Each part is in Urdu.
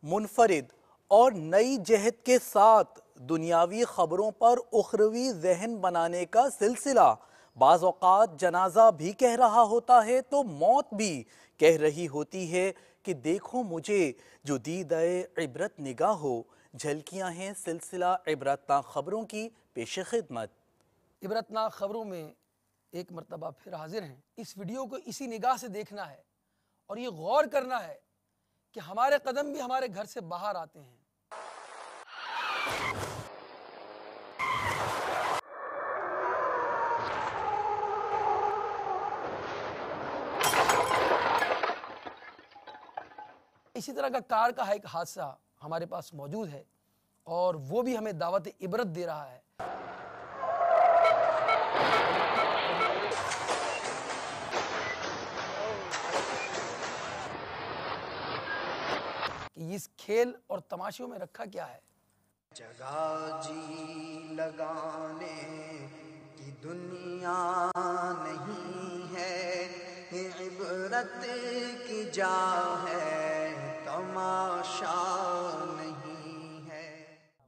منفرد اور نئی جہت کے ساتھ دنیاوی خبروں پر اخروی ذہن بنانے کا سلسلہ بعض اوقات جنازہ بھی کہہ رہا ہوتا ہے تو موت بھی کہہ رہی ہوتی ہے کہ دیکھو مجھے جو دیدہ عبرت نگاہ ہو۔ جھلکیاں ہیں سلسلہ عبرتناک خبروں کی پیش خدمت۔ عبرتناک خبروں میں ایک مرتبہ پھر حاضر ہیں۔ اس ویڈیو کو اسی نگاہ سے دیکھنا ہے اور یہ غور کرنا ہے کہ ہمارے قدم بھی ہمارے گھر سے باہر آتے ہیں۔ اسی طرح کا کار کا ایک حادثہ ہمارے پاس موجود ہے اور وہ بھی ہمیں دعوت عبرت دے رہا ہے۔ کہ اس کھیل اور تماشوں میں رکھا کیا ہے۔ جگہ جی لگانے کی دنیا نہیں ہے، عبرت کی جا ہے، تماشا نہیں ہے۔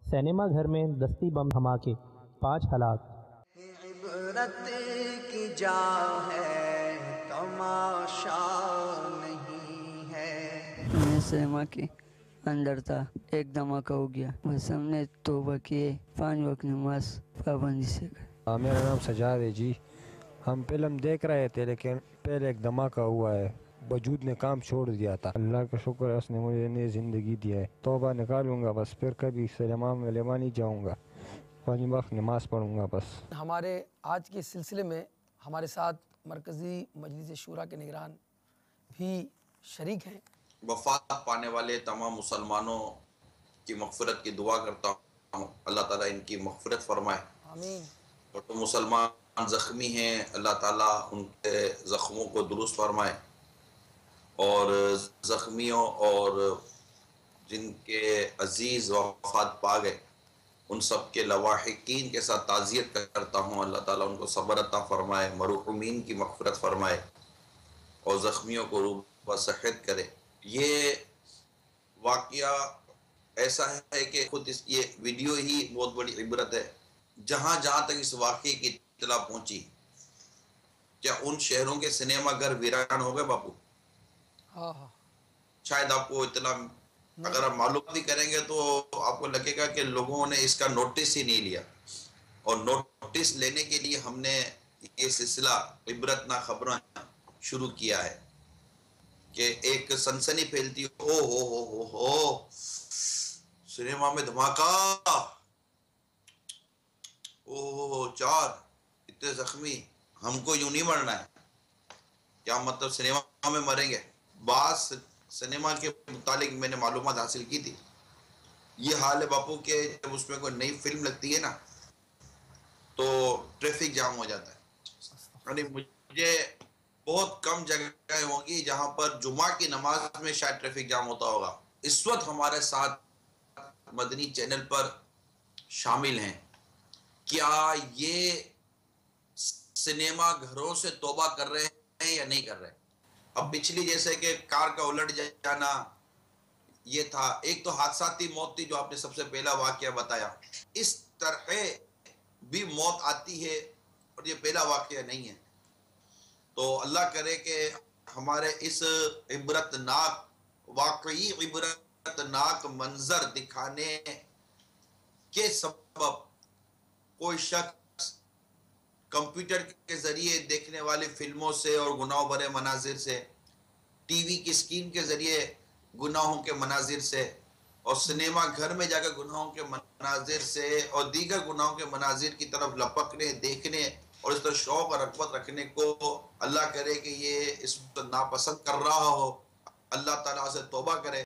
سینما گھر میں دستی بم دھماکے، 5 ہلاک۔ عبرت کی جا ہے، تماشا نہیں ہے۔ میں سینما کے اندر تھا، ایک دھماکہ ہو گیا، بس ہم نے توبہ کیے، 5 وقت نماز پابندی سے کر۔ میرا نام سجاد ہے جی۔ ہم فلم دیکھ رہے تھے لیکن پہلے ایک دھماکہ ہوا ہے، وجود نے کام چھوڑ دیا تھا۔ اللہ کا شکر ہے اس نے مجھے نئی زندگی دی ہے۔ توبہ نکالوں گا بس، پھر کبھی سینما میں نہیں جاؤں گا، 5 وقت نماز پڑھوں گا بس۔ ہمارے آج کے سلسلے میں ہمارے ساتھ مرکزی مجلس شورا کے نگران بھی شریک ہیں۔ وفات پانے والے تمام مسلمانوں کی مغفرت کی دعا کرتا ہوں، اللہ تعالیٰ ان کی مغفرت فرمائے۔ آمین۔ اور تو مسلمان زخمی ہیں، اللہ تعالیٰ ان کے زخموں کو درست فرمائے، اور زخمیوں اور جن کے عزیز وفات پا گئے ان سب کے لواحقین کے ساتھ تعزیت کرتا ہوں، اللہ تعالیٰ ان کو صبر عطا فرمائے، مرحومین کی مغفرت فرمائے اور زخمیوں کو روح و صحت کرے۔ یہ واقعہ ایسا ہے کہ خود یہ ویڈیو ہی بہت بڑی عبرت ہے۔ جہاں جہاں تک اس واقعے کی اطلاع پہنچی، کیا ان شہروں کے سنیما گھر ویران ہو گئے باپو؟ شاید آپ کو اطلاع، اگر آپ معلوم بھی کریں گے تو آپ کو لگے گا کہ لوگوں نے اس کا نوٹس ہی نہیں لیا، اور نوٹس لینے کے لیے ہم نے یہ سلسلہ عبرتناک خبریں شروع کیا ہے کہ ایک سنسنی پھیلتی ہو سنیما میں دھماکہ، 4 اتنے زخمی، ہم کو یوں نہیں مرنا ہے، کیا مطلب سنیما میں مریں گے؟ بعض سنیما کے متعلق میں نے معلومات حاصل کی تھی، یہ حال ہے باپو کہ جب اس میں کوئی نئی فلم لگتی ہے نا تو ٹریفک جام ہو جاتا ہے۔ یعنی مجھے بہت کم جگہیں ہوں گی جہاں پر جمعہ کی نماز میں شاید ٹریفک جام ہوتا ہوگا۔ اس وقت ہمارے ساتھ مدنی چینل پر شامل ہیں، کیا یہ سنیما گھروں سے توبہ کر رہے ہیں یا نہیں کر رہے؟ اب پچھلی جیسے کہ کار کا الٹ جانا یہ تھا، ایک تو حادثاتی موت تھی جو آپ نے سب سے پہلا واقعہ بتایا، اس طرح بھی موت آتی ہے اور یہ پہلا واقعہ نہیں ہے۔ تو اللہ کرے کہ ہمارے اس عبرتناک، واقعی عبرتناک منظر دکھانے کے سبب کوئی شخص کمپیوٹر کے ذریعے دیکھنے والی فلموں سے اور گناہوں بھرے مناظر سے، ٹی وی کی اسکرین کے ذریعے گناہوں کے مناظر سے، اور سنیما گھر میں جا کر گناہوں کے مناظر سے اور دیگر گناہوں کے مناظر کی طرف لپکنے، دیکھنے اور اس طرح شوق اور رغبت رکھنے کو اللہ کرے کہ یہ اس وقت ناپسند کر رہا ہو، اللہ تعالیٰ سے توبہ کرے۔